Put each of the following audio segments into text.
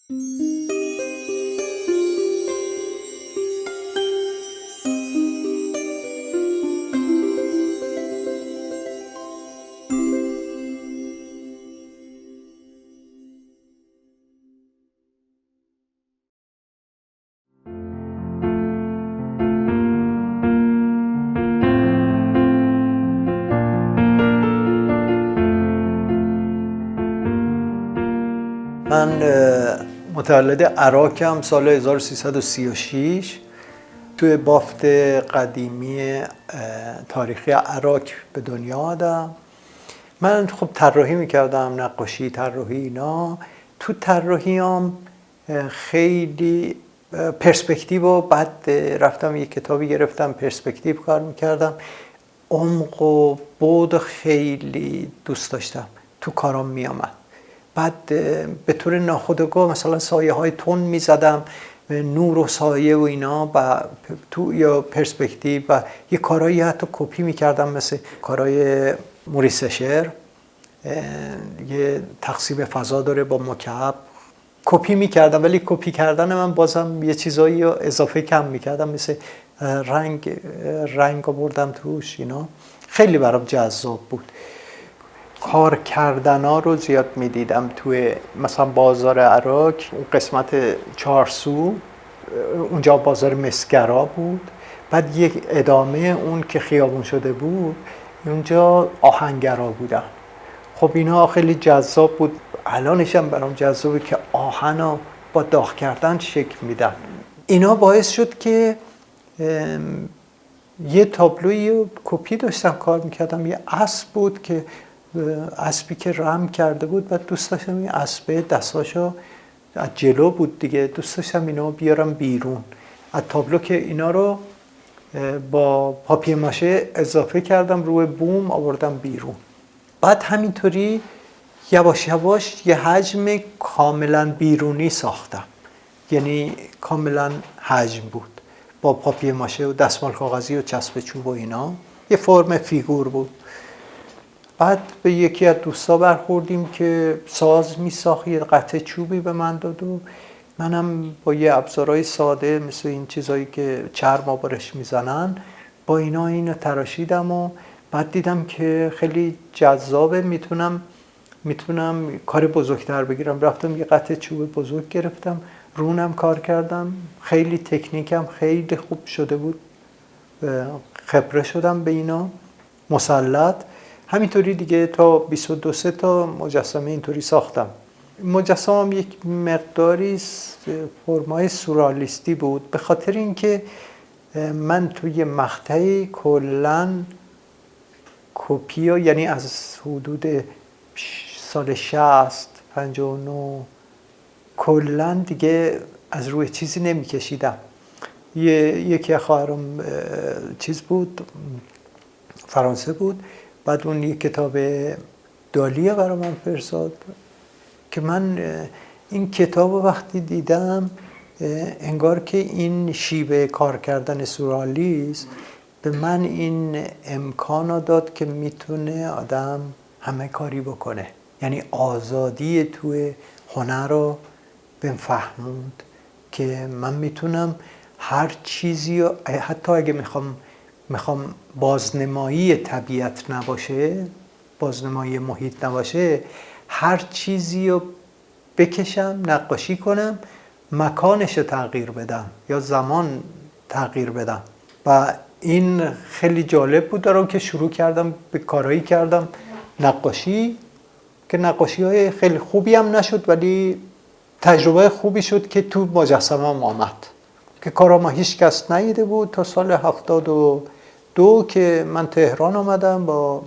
من متولد عراقم سال 1336 توی بافت قدیمی تاریخی عراق به دنیا آمدم. من خب طراحی میکردم، نقاشی، طراحی اینا. تو طراحیام خیلی پرسپکتیو و بعد رفتم یک کتابی گرفتم پرسپکتیو کار میکردم. عمق و بعد خیلی دوست داشتم، تو کارام میامد. بعد به طور ناخودآگاه مثلا سایه های تون میزدم، نور و سایه و اینا و تو یا پرسپکتیو و یه کارهایی حتی کپی میکردم، مثل کارهای موریس اشر، یه تقسیم فضا داره با مکعب، کپی میکردم. ولی کپی کردن من بازم یه چیزایی رو اضافه کم میکردم، مثل رنگ آوردم توش اینا. خیلی برام جذاب بود. کار کردن ها رو زیاد میدیدم توی مثلا بازار عراق، اون قسمت چارسو، اونجا بازار مسگرا بود. بعد یک ادامه اون که خیابون شده بود اونجا آهنگرا بودن. خب اینا خیلی جذاب بود. الانش هم برام جذابه که آهن رو با داغ کردن شکل میدن. اینا باعث شد که یه تابلوی کپی داشتم کار میکردم. یه اسب بود که اسبی که رم کرده بود، بعد دوست داشتم این اسبه دستاشو از جلو بود دیگه، دوست داشتم اینا بیارم بیرون از تابلو، که اینا رو با پاپیه ماشه اضافه کردم روی بوم آوردم بیرون. بعد همینطوری یواش یواش یه حجم کاملا بیرونی ساختم، یعنی کاملا حجم بود، با پاپیه ماشه و دستمال کاغذی و چسب چوب و اینا، یه فرم فیگور بود. بعد به یکی از دوستا برخوردیم که ساز میساخت، یه قطعه چوبی به من داد و منم با یه ابزارهای ساده مثل این چیزایی که چرم آبارش میزنن با اینا اینو تراشیدم و بعد دیدم که خیلی جذابه، میتونم کار بزرگتر بگیرم. رفتم یه قطعه چوب بزرگ گرفتم، رونم کار کردم، خیلی تکنیکم خیلی خوب شده بود، خبره شدم به اینا، مسلط. همینطوری دیگه تا 22 تا مجسمه اینطوری ساختم. مجسمه هم یک مقداری فرمای سورئالیستی بود، به خاطر اینکه من توی مقطعی کلن کپی، یعنی از حدود سال 60 59 کلن دیگه از روی چیزی نمیکشیدم. یکی از خواهرم چیز بود، فرانسه بود، بعد اون یک کتاب دالیه برای من فرستاد که من این کتاب وقتی دیدم انگار که این شیوه کار کردن سورئالیسم به من این امکان داد که میتونه آدم همه کاری بکنه، یعنی آزادی توی هنر رو بهم فهموند که من میتونم هر چیزی رو، حتی اگه میخوام بازنمایی طبیعت نباشه، بازنمایی محیط نباشه، هر چیزی رو بکشم نقاشی کنم، مکانش رو تغییر بدم یا زمان تغییر بدم. و این خیلی جالب بود دارم که شروع کردم به کارهایی کردم نقاشی که نقاشی های خیلی خوبی هم نشد، ولی تجربه خوبی شد که تو مجسمه هم آمد که کارام هیچ کس ندیده بود تا سال 72 که من تهران آمدم با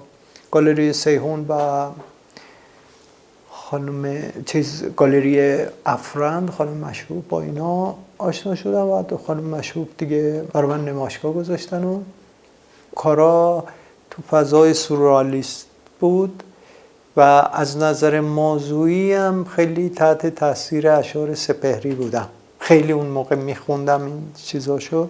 گالری سیهون و گالری افرند خانم مشهوب، با اینا آشنا شدم و خانم مشهوب دیگه برای من نمایشگاه گذاشتن و کارا تو فضای سورئالیست بود و از نظر موضوعی هم خیلی تحت تاثیر اشعار سپهری بودم. خیلی اون موقع میخوندم این چیزاشو،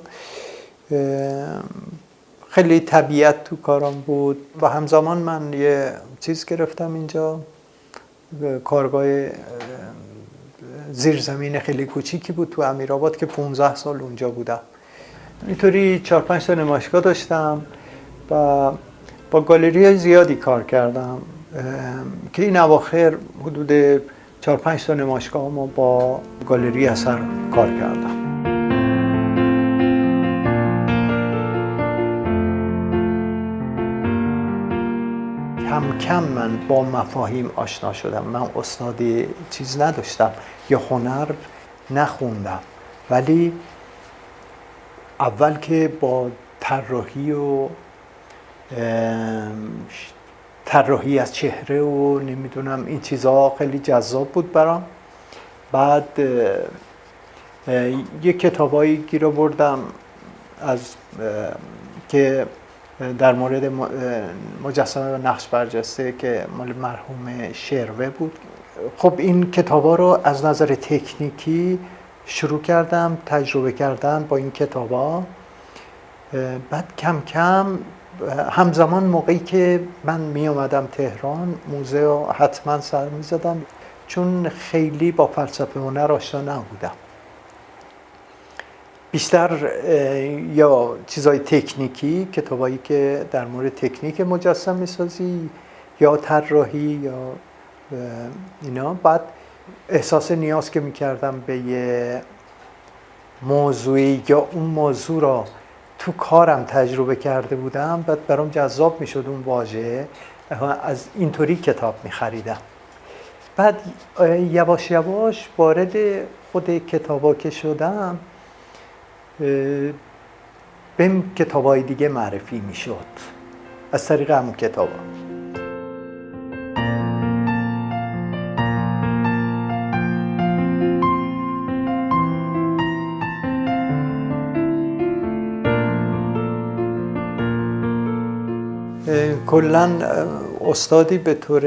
خیلی طبیعت تو کارام بود و همزمان من یه چیز گرفتم اینجا، کارگاه زیرزمین خیلی کوچیکی بود تو امیرآباد که 15 سال اونجا بودم. اینطوری 4-5 تا نمایشگاه داشتم و با گالری زیادی کار کردم که این اواخر حدود 4-5 تا نمایشگاه ما با گالری اثر کار کردم. کم کم من با مفاهیم آشنا شدم. من استادی چیز نداشتم یا هنر نخوندم، ولی اول که با طراحی از چهره و نمیدونم این چیزها خیلی جذاب بود برام. بعد یک کتابایی گیر آوردم از که در مورد مجسمه و نقش برجسته که مال مرحوم شروه بود. خب این کتابا رو از نظر تکنیکی شروع کردم تجربه کردن با این کتابا. بعد کم کم همزمان موقعی که من می اومدم تهران موزه رو حتما سر می زدم، چون خیلی با فلسفه هنر آشنا نبودم. بیشتر یا چیزای تکنیکی، کتابایی که در مورد تکنیک مجسمه سازی یا طراحی یا اینا. بعد احساس نیاز که میکردم به یه موضوعی یا اون موضوع را تو کارم تجربه کرده بودم، بعد برام جذاب میشد اون واژه، از اینطوری کتاب میخریدم. بعد یواش یواش وارد خود کتابا که شدم بهم کتابای دیگه معرفی میشد از طریق همون کتابا. کلاً استادی به طور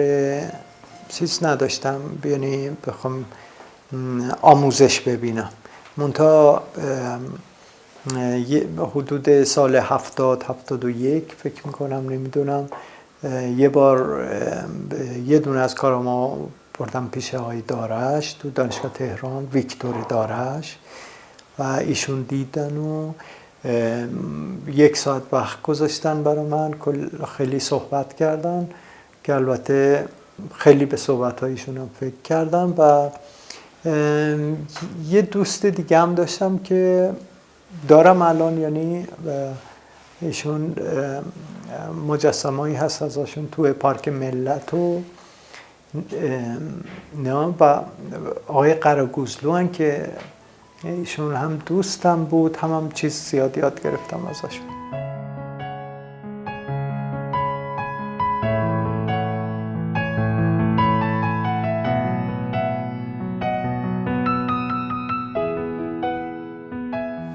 چیز نداشتم، یعنی بخوام آموزش ببینم. منتها حدود سال 70-71 فکر میکنم، نمیدونم، یه بار یه دونه از کارامو بردم پیش آقای دارش تو دانشگاه تهران، ویکتور دارش، و ایشون دیدن و 1 ساعت وقت گذاشتن برای من، خیلی صحبت کردن که البته خیلی به صحبت‌هایشون هم فکر کردم. و یه دوست دیگه هم داشتم که دارم الان، یعنی ایشون مجسمه‌ای هست ازشون توی پارک ملت و و آقای قراگوزلو هن که ایشون هم دوستم بود، هم چیز زیاد یاد گرفتم ازشون.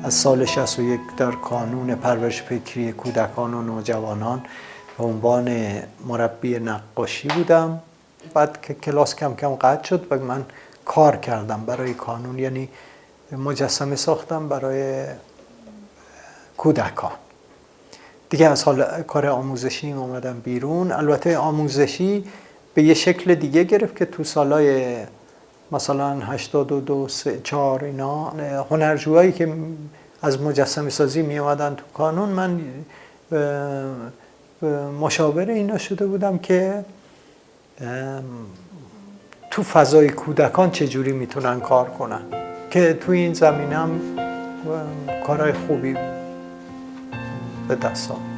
از سال 61 در کانون پرورش فکری کودکان و نوجوانان به عنوان مربی نقاشی بودم. بعد که کلاس کم کم قطع شد و من کار کردم برای کانون، یعنی مجسمه ساختم برای کودکان. دیگه از حال کار آموزشی اومدم بیرون. البته آموزشی به یه شکل دیگه گرفت که تو سالای مثلا 82 3 4 اینا هنرجوهایی که از مجسمه سازی می اومدن تو کانون، من مشاور اینا شده بودم که تو فضای کودکان چجوری میتونن کار کنن، که تو این زمینه هم کارهای خوبی به دست آمد.